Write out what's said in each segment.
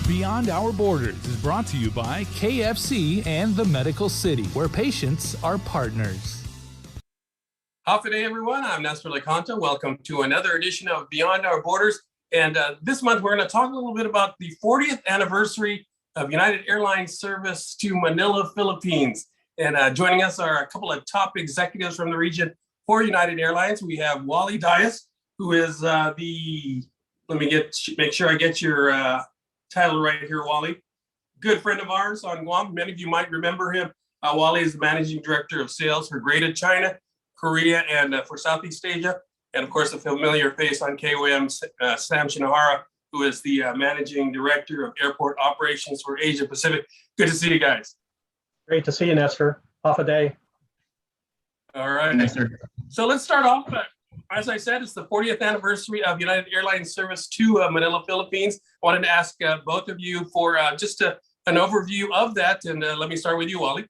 Beyond Our Borders is brought to you by KFC and the Medical City, where patients are partners. Hafa day, everyone. I'm Nestor Licanto. Welcome to another edition of Beyond Our Borders. And this month, we're going to talk a little bit about the 40th anniversary of United Airlines service to Manila, Philippines. And joining us are a couple of top executives from the region for United Airlines. We have Wally, who is let me make sure I get your title right here, Wally. Good friend of ours on Guam. Many of you might remember him. Wally is the Managing Director of Sales for Greater China, Korea, and for Southeast Asia. And of course, a familiar face on KUAM, Sam Shinohara, who is the Managing Director of Airport Operations for Asia Pacific. Good to see you guys. Great to see you, Nestor. Hafa day. All right. Nestor. So let's start off. As I said, it's the 40th anniversary of United Airlines service to Manila, Philippines. I wanted to ask both of you for just an overview of that. And let me start with you, Wally.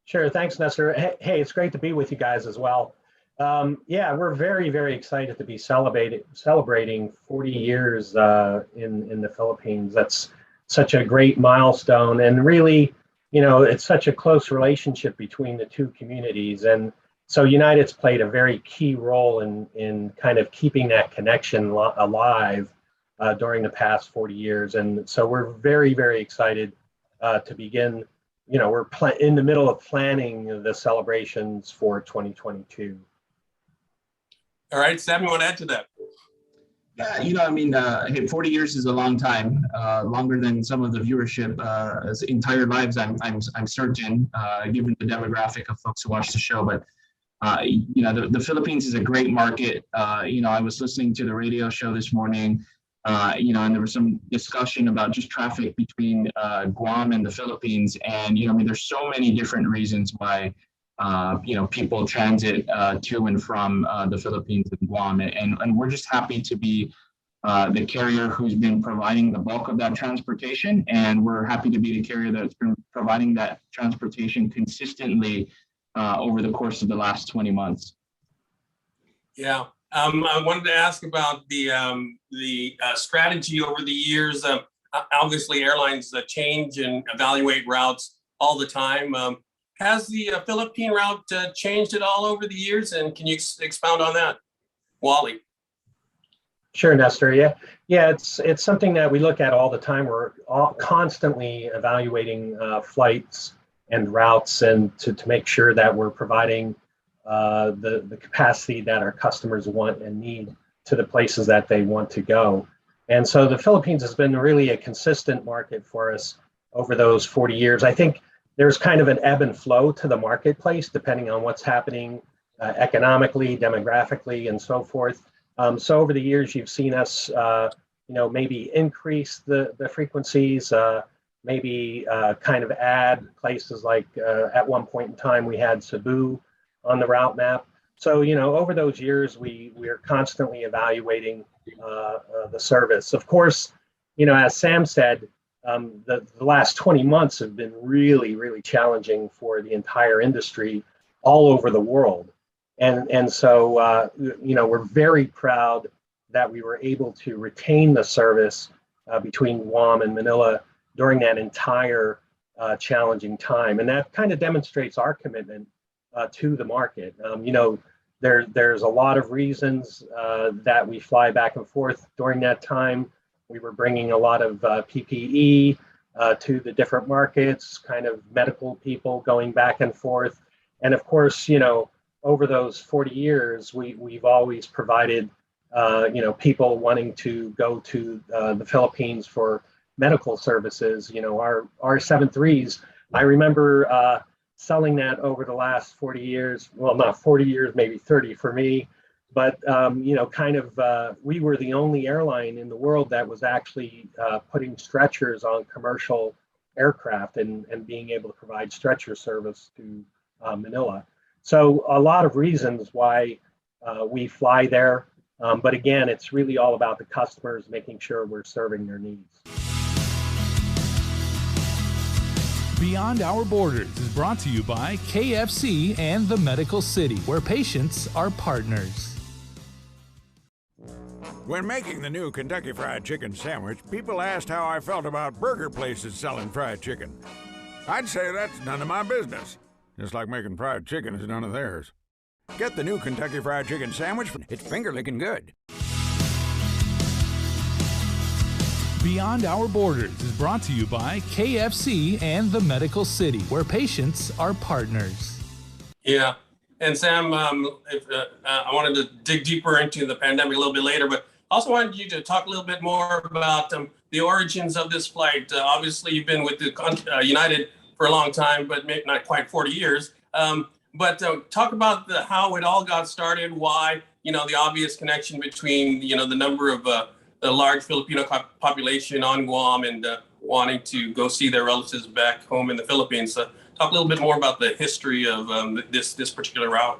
Sure. Thanks, Nestor. Hey, it's great to be with you guys as well. Yeah, we're very, very excited to be celebrating 40 years in the Philippines. That's such a great milestone. And really, you know, it's such a close relationship between the two communities. And so United's played a very key role in kind of keeping that connection alive during the past 40 years. And so we're very, very excited to begin. You know, we're in the middle of planning the celebrations for 2022. All right, Sam, you want to add to that? Yeah, you know, I mean, hey, 40 years is a long time, longer than some of the viewership entire lives, I'm certain, given the demographic of folks who watch the show. But you know, the Philippines is a great market. You know, I was listening to the radio show this morning, you know, and there was some discussion about just traffic between Guam and the Philippines. And, you know, I mean, there's so many different reasons why, you know, people transit to and from the Philippines and Guam. And we're just happy to be the carrier who's been providing the bulk of that transportation. And we're happy to be the carrier that's been providing that transportation consistently over the course of the last 20 months. Yeah, I wanted to ask about the strategy over the years. Obviously, airlines change and evaluate routes all the time. Has the Philippine route changed at all over the years? And can you expound on that, Wally? Sure, Nestor. Yeah, it's something that we look at all the time. We're constantly evaluating flights and routes, and to make sure that we're providing the capacity that our customers want and need to the places that they want to go. And so the Philippines has been really a consistent market for us over those 40 years. I think there's kind of an ebb and flow to the marketplace depending on what's happening economically, demographically, and so forth. So over the years, you've seen us, you know, maybe increase the frequencies, maybe kind of add places like at one point in time we had Cebu on the route map. So, you know, over those years, we are constantly evaluating the service. Of course, you know, as Sam said, the last 20 months have been really, really challenging for the entire industry all over the world. And so, you know, we're very proud that we were able to retain the service between Guam and Manila during that entire challenging time. And that kind of demonstrates our commitment to the market. You know, there's a lot of reasons that we fly back and forth during that time. We were bringing a lot of PPE to the different markets, kind of medical people going back and forth. And of course, you know, over those 40 years, we've always provided, you know, people wanting to go to the Philippines for medical services. You know, our 73s, I remember selling that over the last 40 years, well, not 40 years, maybe 30 for me, but, you know, kind of, we were the only airline in the world that was actually putting stretchers on commercial aircraft and being able to provide stretcher service to Manila. So a lot of reasons why we fly there. But again, it's really all about the customers, making sure we're serving their needs. Beyond Our Borders is brought to you by KFC and the Medical City, where patients are partners. When making the new Kentucky Fried Chicken sandwich, people asked how I felt about burger places selling fried chicken. I'd say that's none of my business. Just like making fried chicken is none of theirs. Get the new Kentucky Fried Chicken sandwich. It's finger-licking good. Beyond Our Borders is brought to you by KFC and the Medical City, where patients are partners. Yeah. And Sam, I wanted to dig deeper into the pandemic a little bit later, but also wanted you to talk a little bit more about the origins of this flight. Obviously, you've been with the United for a long time, but maybe not quite 40 years. But talk about how it all got started, why, the obvious connection between, the number of the large Filipino population on Guam and wanting to go see their relatives back home in the Philippines. Talk a little bit more about the history of this particular route.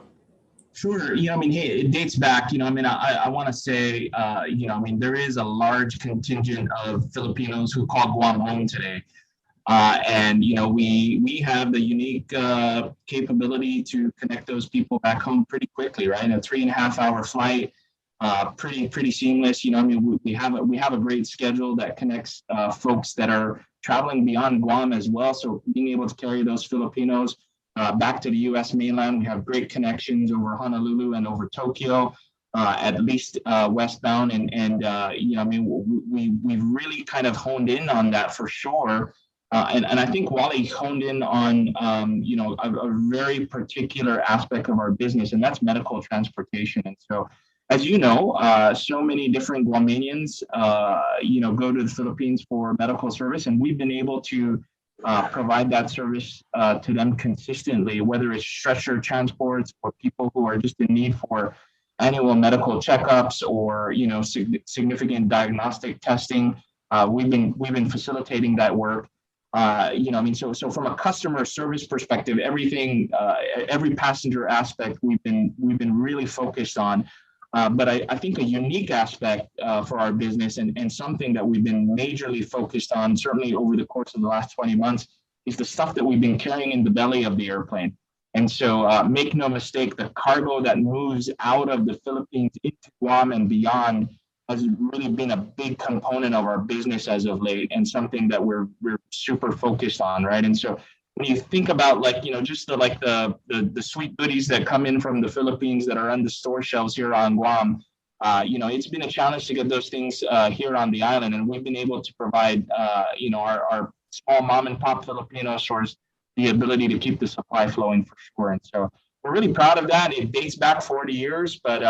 Sure. Hey, it dates back, I want to say, there is a large contingent of Filipinos who call Guam home today. And we have the unique capability to connect those people back home pretty quickly, right? A 3.5-hour flight, pretty seamless. We have a great schedule that connects folks that are traveling beyond Guam as well. So being able to carry those Filipinos back to the U.S. mainland, we have great connections over Honolulu and over Tokyo, at least westbound. And we've really kind of honed in on that for sure. And I think Wally honed in on, a very particular aspect of our business, and that's medical transportation. And so, as so many different Guamanians, go to the Philippines for medical service, and we've been able to provide that service to them consistently, whether it's stretcher transports or people who are just in need for annual medical checkups or, significant diagnostic testing. We've been facilitating that work. So from a customer service perspective, everything, every passenger aspect we've been really focused on. But I think a unique aspect for our business and something that we've been majorly focused on, certainly over the course of the last 20 months, is the stuff that we've been carrying in the belly of the airplane. And so make no mistake, the cargo that moves out of the Philippines into Guam and beyond has really been a big component of our business as of late, and something that we're super focused on, right? And so when you think about just the sweet goodies that come in from the Philippines that are on the store shelves here on Guam, it's been a challenge to get those things here on the island, and we've been able to provide our small mom and pop Filipino stores the ability to keep the supply flowing for sure. And so we're really proud of that. It dates back 40 years, but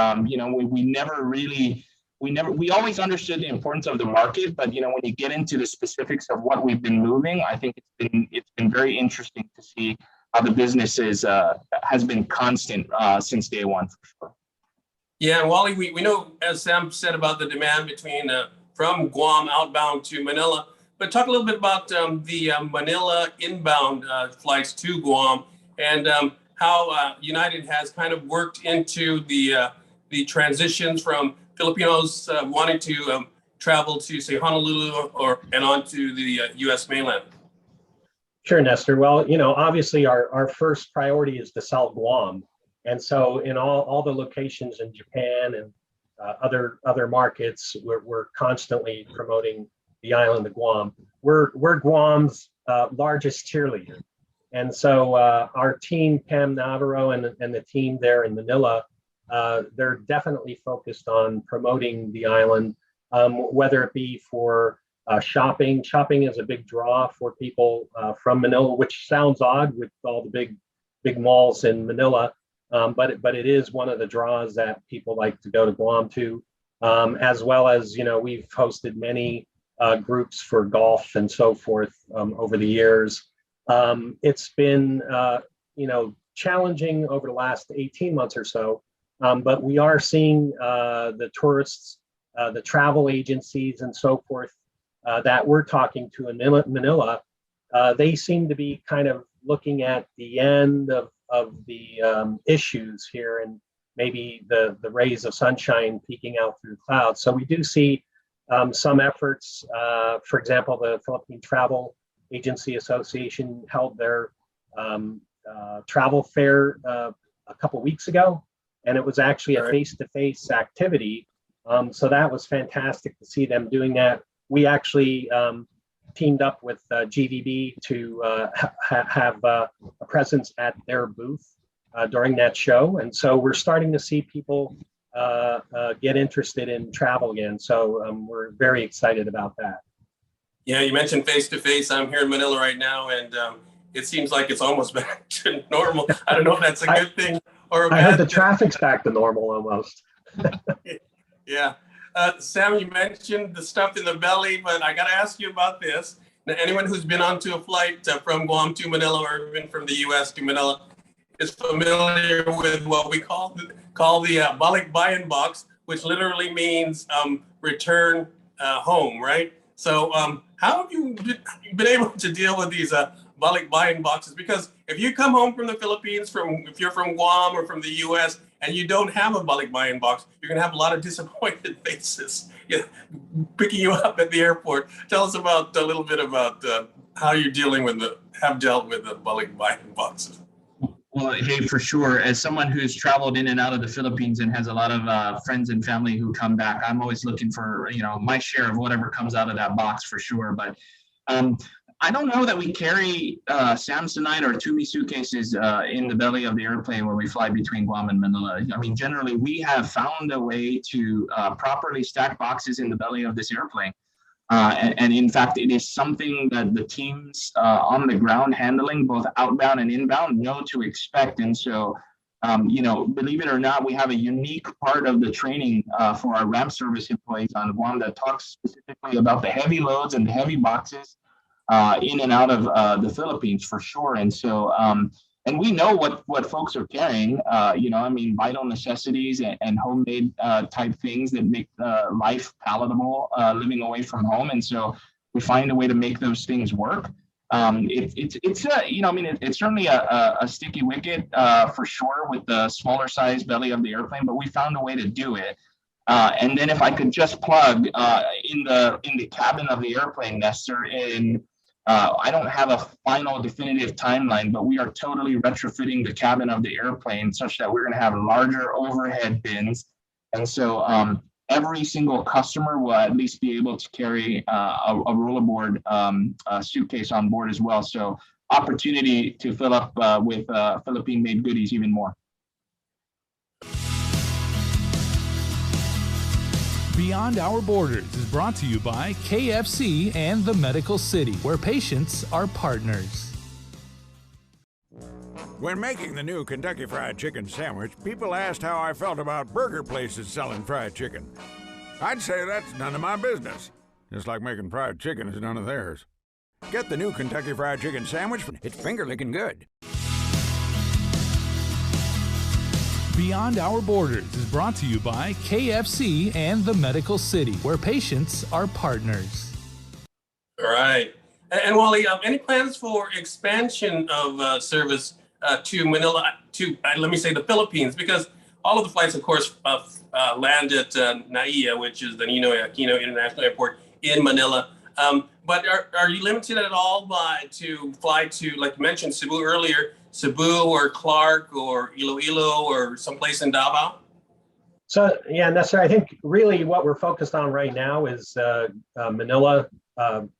we always understood the importance of the market, but when you get into the specifics of what we've been moving, I think it's been very interesting to see how the business has been constant since day one for sure. Yeah, and Wally, we know, as Sam said, about the demand between from Guam outbound to Manila, but talk a little bit about the Manila inbound flights to Guam and how United has kind of worked into the transitions from Filipinos wanting to travel to, say, Honolulu and onto the U.S. mainland. Sure, Nestor. Well, obviously our first priority is to sell Guam. And so in all the locations in Japan and other markets, we're constantly promoting the island of Guam. We're Guam's largest cheerleader. And so our team, Pam Navarro and the team there in Manila, they're definitely focused on promoting the island, whether it be for shopping. Shopping is a big draw for people from Manila, which sounds odd with all the big malls in Manila, but it is one of the draws that people like to go to Guam to, as well as we've hosted many groups for golf and so forth over the years. It's been challenging over the last 18 months or so. But we are seeing the tourists, the travel agencies and so forth that we're talking to in Manila, they seem to be kind of looking at the end of the issues here and maybe the rays of sunshine peeking out through clouds. So we do see some efforts. For example, the Philippine Travel Agency Association held their travel fair a couple weeks ago. And it was actually a face-to-face activity So that was fantastic to see them doing that. We actually teamed up with GVB to have a presence at their booth during that show. And so we're starting to see people get interested in travel again. So we're very excited about that. Yeah, you mentioned face-to-face. I'm here in Manila right now, and it seems like it's almost back to normal. I don't know if that's a good thing or a bad thing. I heard the traffic's back to normal almost. Yeah. Sam, you mentioned the stuff in the belly, but I got to ask you about this. Now, anyone who's been onto a flight from Guam to Manila or even from the U.S. to Manila is familiar with what we call the balikbayan box, which literally means return home, right? So how have you been able to deal with these balikbayan boxes? Because if you come home from the Philippines, if you're from Guam or from the U.S., and you don't have a balikbayan box, you're going to have a lot of disappointed faces picking you up at the airport. Tell us about a little bit about how you're have dealt with the balikbayan boxes. Well, hey, for sure. As someone who's traveled in and out of the Philippines and has a lot of friends and family who come back, I'm always looking for, my share of whatever comes out of that box for sure. But I don't know that we carry Samsonite or Tumi suitcases in the belly of the airplane when we fly between Guam and Manila. I mean, generally, we have found a way to properly stack boxes in the belly of this airplane. And in fact, it is something that the teams on the ground handling both outbound and inbound know to expect. And so, believe it or not, we have a unique part of the training for our ramp service employees on Guam that talks specifically about the heavy loads and the heavy boxes in and out of the Philippines for sure. And so, and we know what folks are carrying, vital necessities and homemade type things that make life palatable living away from home. And so we find a way to make those things work. It's certainly a sticky wicket for sure with the smaller size belly of the airplane, but we found a way to do it. And then if I could just plug in the cabin of the airplane, Nestor, I don't have a final definitive timeline, but we are totally retrofitting the cabin of the airplane such that we're going to have larger overhead bins. And so every single customer will at least be able to carry a rollerboard suitcase on board as well. So opportunity to fill up with Philippine-made goodies even more. Beyond Our Borders is brought to you by KFC and the Medical City, where patients are partners. When making the new Kentucky Fried Chicken sandwich, people asked how I felt about burger places selling fried chicken. I'd say that's none of my business, just like making fried chicken is none of theirs. Get the new Kentucky Fried Chicken sandwich. It's finger-licking good. Beyond Our Borders is brought to you by KFC and the Medical City, where patients are partners. All right. And Wally, any plans for expansion of service to Manila, let me say the Philippines? Because all of the flights, of course, land at NAIA, which is the Ninoy Aquino International Airport in Manila. But are you limited at all to fly to, like you mentioned, Cebu earlier, Cebu or Clark or Iloilo or someplace in Davao? So, yeah, Nestor, I think really what we're focused on right now is Manila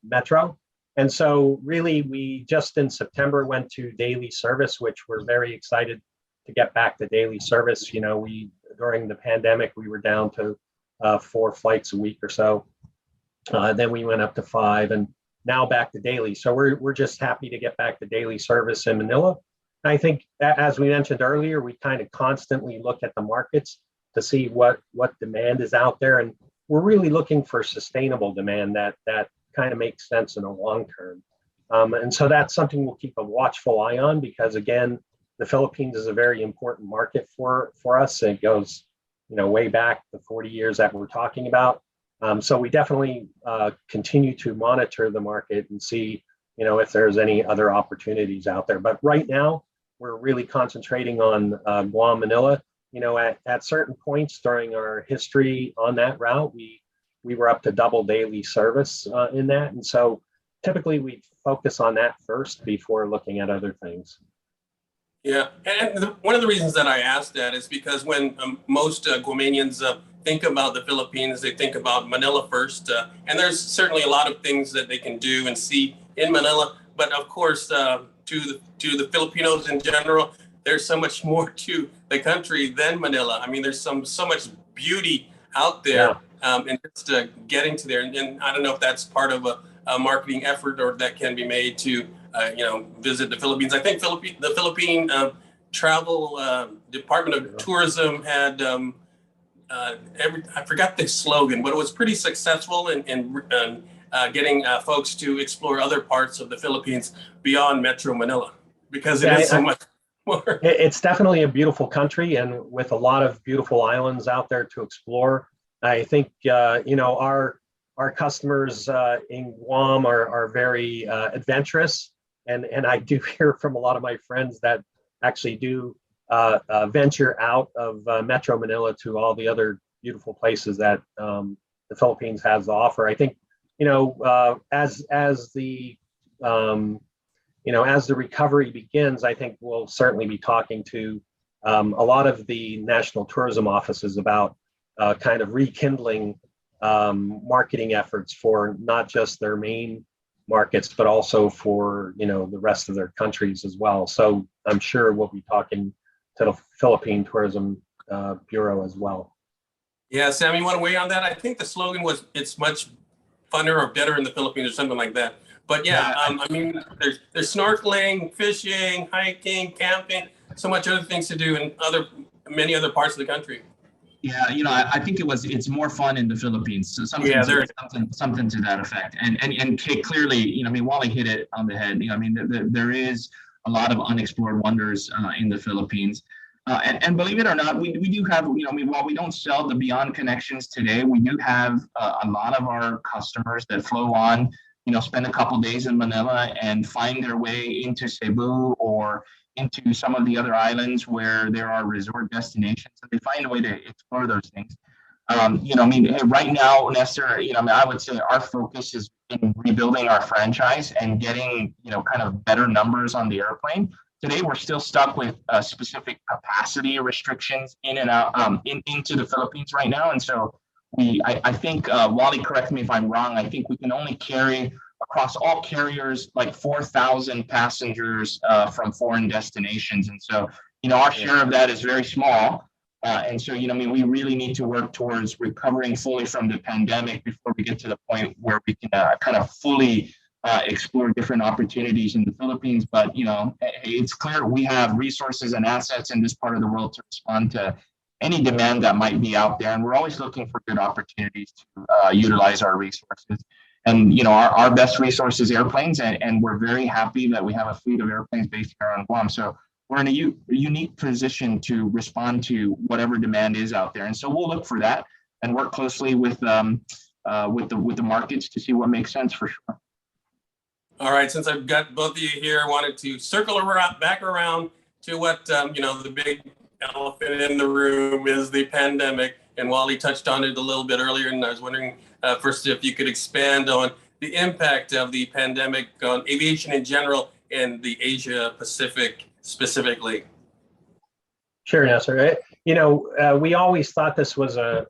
Metro. And so really we just in September went to daily service, which we're very excited to get back to daily service. During the pandemic, we were down to 4 flights a week or so. Then we went up to 5 and now back to daily. So we're just happy to get back to daily service in Manila. I think, as we mentioned earlier, we kind of constantly look at the markets to see what demand is out there. And we're really looking for sustainable demand that kind of makes sense in the long term. And so that's something we'll keep a watchful eye on because, again, the Philippines is a very important market for us. It goes, way back the 40 years that we're talking about. So we definitely continue to monitor the market and see, if there's any other opportunities out there. But right now, we're really concentrating on Guam, Manila. At certain points during our history on that route, we were up to double daily service in that. And so typically we focus on that first before looking at other things. Yeah, and one of the reasons that I asked that is because when most Guamanians think about the Philippines, they think about Manila first. And there's certainly a lot of things that they can do and see in Manila. But of course, to the Filipinos in general, there's so much more to the country than Manila. I mean, there's so much beauty out there, and just getting to there. And I don't know if that's part of a marketing effort or that can be made to, visit the Philippines. I think the Philippine Travel Department of Tourism had I forgot the slogan, but it was pretty successful in getting folks to explore other parts of the Philippines beyond Metro Manila, because it is so much more. It's definitely a beautiful country, and with a lot of beautiful islands out there to explore. I think our customers in Guam are very adventurous, and I do hear from a lot of my friends that actually do venture out of Metro Manila to all the other beautiful places that the Philippines has to offer. I think as the recovery begins, I think we'll certainly be talking to a lot of the national tourism offices about kind of rekindling marketing efforts for not just their main markets, but also for the rest of their countries as well. So I'm sure we'll be talking to the Philippine Tourism Bureau as well. Yeah, Sam, you want to weigh on that? I think the slogan was "It's much funner or better in the Philippines" or something like that. But I mean, there's snorkeling, fishing, hiking, camping, so much other things to do in many other parts of the country. Yeah, I think it's more fun in the Philippines. So something to that effect. And clearly, Wally hit it on the head. There is a lot of unexplored wonders in the Philippines. And believe it or not, we do have, while we don't sell the Beyond connections today, we do have a lot of our customers that flow on, spend a couple days in Manila and find their way into Cebu or into some of the other islands where there are resort destinations. And they find a way to explore those things. Right now, Nestor, I would say our focus is in rebuilding our franchise and getting, kind of better numbers on the airplane. Today, we're still stuck with specific capacity restrictions in and out into the Philippines right now. And so I think, Wally, correct me if I'm wrong, I think we can only carry across all carriers like 4,000 passengers from foreign destinations. And so, our share of that is very small. And so, we really need to work towards recovering fully from the pandemic before we get to the point where we can kind of fully explore different opportunities in the Philippines. But, it's clear we have resources and assets in this part of the world to respond to any demand that might be out there. And we're always looking for good opportunities to utilize our resources. And, our best resource is airplanes. And we're very happy that we have a fleet of airplanes based here on Guam. So we're in a unique position to respond to whatever demand is out there. And so we'll look for that and work closely with the markets to see what makes sense for sure. All right, since I've got both of you here, I wanted to circle back around to what, the big elephant in the room is the pandemic. And Wally touched on it a little bit earlier, and I was wondering first if you could expand on the impact of the pandemic on aviation in general and the Asia Pacific specifically. Sure, Nestor. We always thought this was a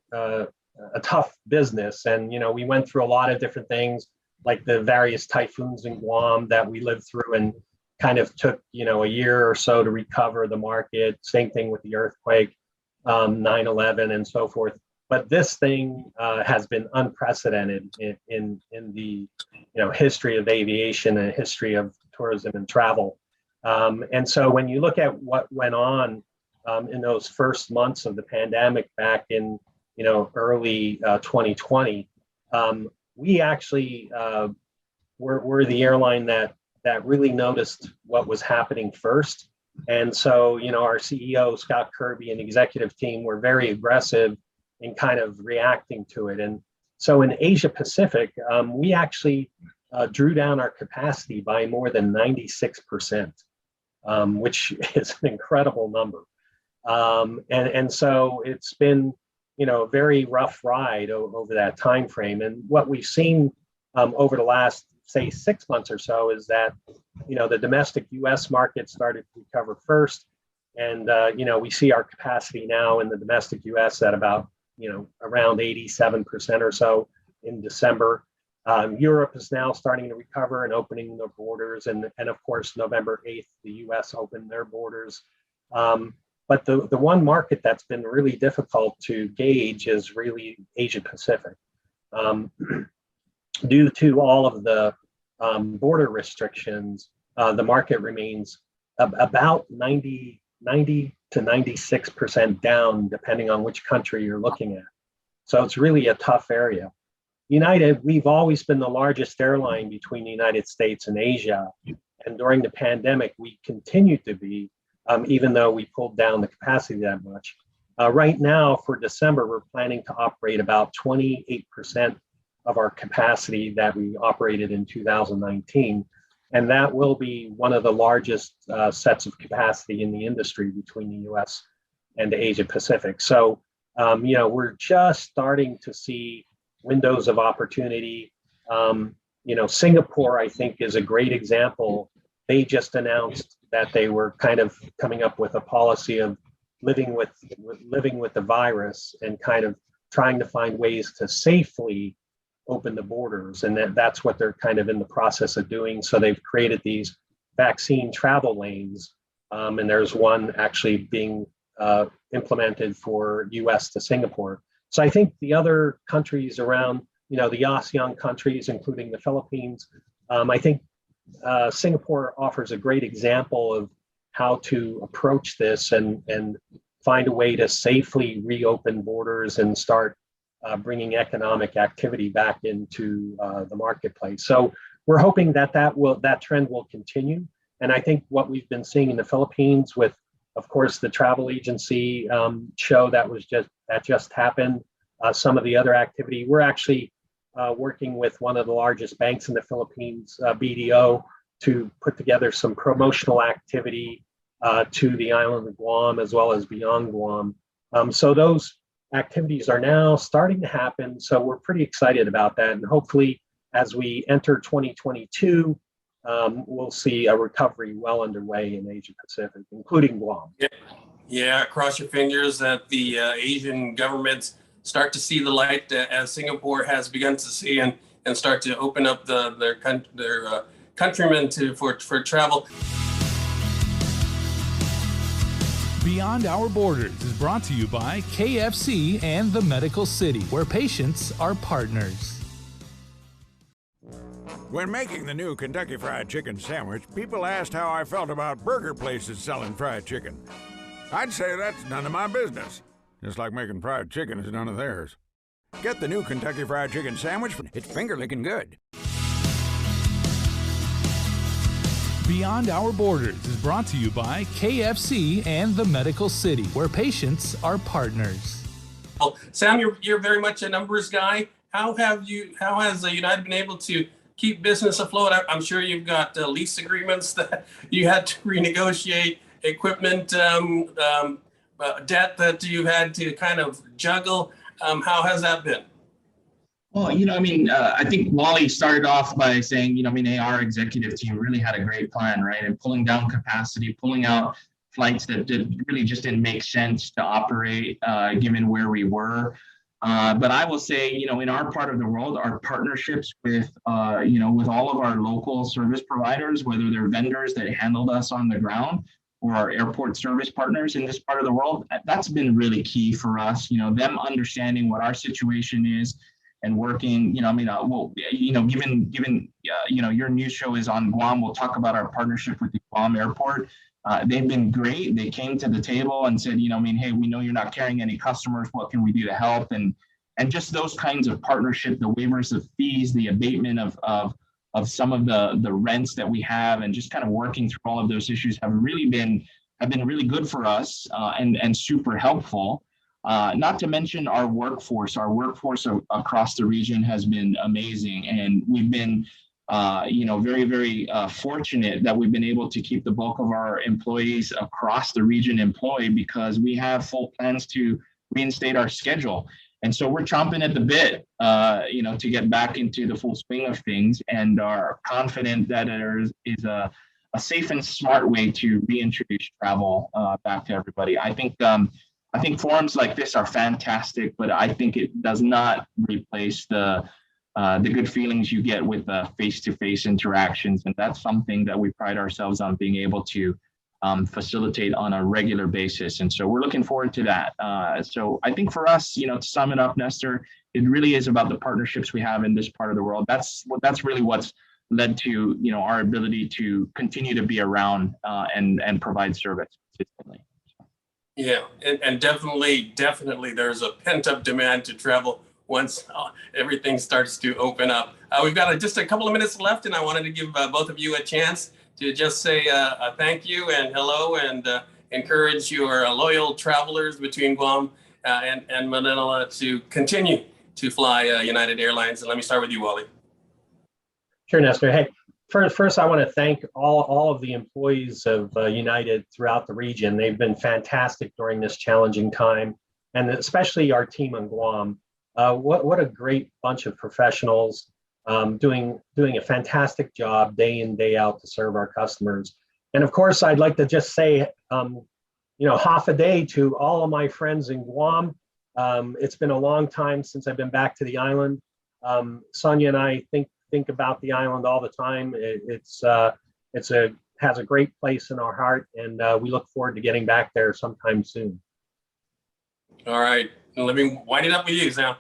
tough business, and we went through a lot of different things, like the various typhoons in Guam that we lived through and kind of took, a year or so to recover the market. Same thing with the earthquake, 9/11 and so forth. But this thing has been unprecedented in the, history of aviation and history of tourism and travel. And so when you look at what went on in those first months of the pandemic back in, early 2020, we actually were the airline that really noticed what was happening first. And so, our CEO, Scott Kirby, and executive team were very aggressive in kind of reacting to it. And so in Asia Pacific, we actually drew down our capacity by more than 96%, which is an incredible number. And so it's been, a very rough ride over that time frame. And what we've seen over the last, say, 6 months or so is that, the domestic U.S. market started to recover first. And, we see our capacity now in the domestic U.S. at about around 87% or so in December. Europe is now starting to recover and opening the borders. And of course, November 8th, the US opened their borders. But the one market that's been really difficult to gauge is really Asia Pacific. Due to all of the border restrictions, the market remains about 90 to 96% down, depending on which country you're looking at. So it's really a tough area. United, we've always been the largest airline between the United States and Asia. And during the pandemic, we continued to be, even though we pulled down the capacity that much. Right now, for December, we're planning to operate about 28% of our capacity that we operated in 2019. And that will be one of the largest sets of capacity in the industry between the US and the Asia Pacific. So, we're just starting to see windows of opportunity. Singapore, I think, is a great example. They just announced that they were kind of coming up with a policy of living with the virus and kind of trying to find ways to safely open the borders. And that's what they're kind of in the process of doing. So they've created these vaccine travel lanes. And there's one actually being implemented for US to Singapore. So I think the other countries around, the ASEAN countries, including the Philippines, I think Singapore offers a great example of how to approach this and find a way to safely reopen borders and start bringing economic activity back into the marketplace. So we're hoping that trend will continue. And I think what we've been seeing in the Philippines with, of course, the travel agency show that just happened, some of the other activity, we're actually working with one of the largest banks in the Philippines, BDO, to put together some promotional activity to the island of Guam as well as beyond Guam. So those activities are now starting to happen. So we're pretty excited about that. And hopefully, as we enter 2022, we'll see a recovery well underway in Asia Pacific, including Guam. Yeah, cross your fingers that the Asian governments start to see the light as Singapore has begun to see and start to open up their countrymen for travel. Beyond Our Borders is brought to you by KFC and the Medical City, where patients are partners. When making the new Kentucky Fried Chicken sandwich, people asked how I felt about burger places selling fried chicken. I'd say that's none of my business. Just like making fried chicken is none of theirs. Get the new Kentucky Fried Chicken sandwich. It's finger-licking good. Beyond Our Borders is brought to you by KFC and the Medical City, where patients are partners. Well, Sam, you're very much a numbers guy. How has United been able to keep business afloat? I'm sure you've got lease agreements that you had to renegotiate, equipment debt that you had to kind of juggle. How has that been? Well, I think Wally started off by saying, our executive team really had a great plan, right? And pulling down capacity, pulling out flights that really just didn't make sense to operate given where we were. But I will say, in our part of the world, our partnerships with all of our local service providers, whether they're vendors that handled us on the ground or our airport service partners in this part of the world, that's been really key for us. Them understanding what our situation is and working. Given your news show is on Guam, we'll talk about our partnership with the Guam airport. They've been great. They came to the table and said, hey, we know you're not carrying any customers. What can we do to help? And just those kinds of partnership, the waivers of fees, the abatement of some of the rents that we have, and just kind of working through all of those issues have been really good for us and super helpful. Not to mention our workforce. Our workforce across the region has been amazing, and we've been very, very fortunate that we've been able to keep the bulk of our employees across the region employed, because we have full plans to reinstate our schedule. And so we're chomping at the bit, to get back into the full swing of things, and are confident that there is a safe and smart way to reintroduce travel back to everybody. I think I think forums like this are fantastic, but I think it does not replace the good feelings you get with face-to-face interactions. And that's something that we pride ourselves on being able to facilitate on a regular basis. And so we're looking forward to that. So I think for us, to sum it up, Nestor, it really is about the partnerships we have in this part of the world. That's really what's led to, our ability to continue to be around and provide service consistently. Yeah, and definitely there's a pent-up demand to travel once everything starts to open up. We've got just a couple of minutes left, and I wanted to give both of you a chance to just say a thank you and hello, and encourage your loyal travelers between Guam and Manila to continue to fly United Airlines. And let me start with you, Wally. Sure, Nestor. Hey, first I want to thank all of the employees of United throughout the region. They've been fantastic during this challenging time, and especially our team on Guam. What a great bunch of professionals doing a fantastic job day in, day out to serve our customers. And of course, I'd like to just say, half a day to all of my friends in Guam. It's been a long time since I've been back to the island. Sonia and I think about the island all the time. It has a great place in our heart, and we look forward to getting back there sometime soon. All right, let me wind it up with you, Sam.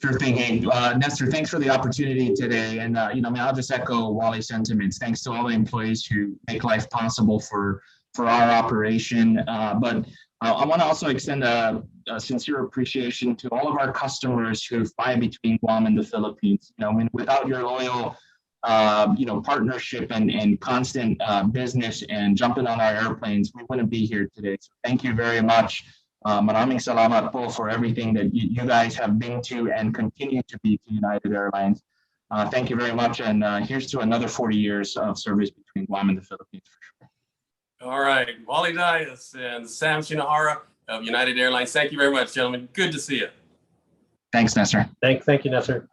Sure thing. Hey, Nestor, thanks for the opportunity today. And, I'll just echo Wally's sentiments. Thanks to all the employees who make life possible for our operation. But I want to also extend a sincere appreciation to all of our customers who fly between Guam and the Philippines. Without your loyal, partnership and constant business and jumping on our airplanes, we wouldn't be here today. So thank you very much. Maraming salamat po for everything that you guys have been to and continue to be to United Airlines. Thank you very much. And here's to another 40 years of service between Guam and the Philippines. All right, Wally Dias and Sam Shinohara of United Airlines. Thank you very much, gentlemen. Good to see you. Thanks, Nestor. Thank you, Nestor.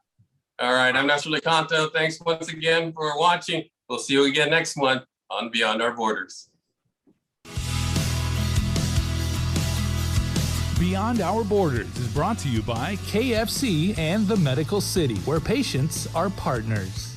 All right, I'm Nestor Licanto. Thanks once again for watching. We'll see you again next month on Beyond Our Borders. Beyond Our Borders is brought to you by KFC and the Medical City, where patients are partners.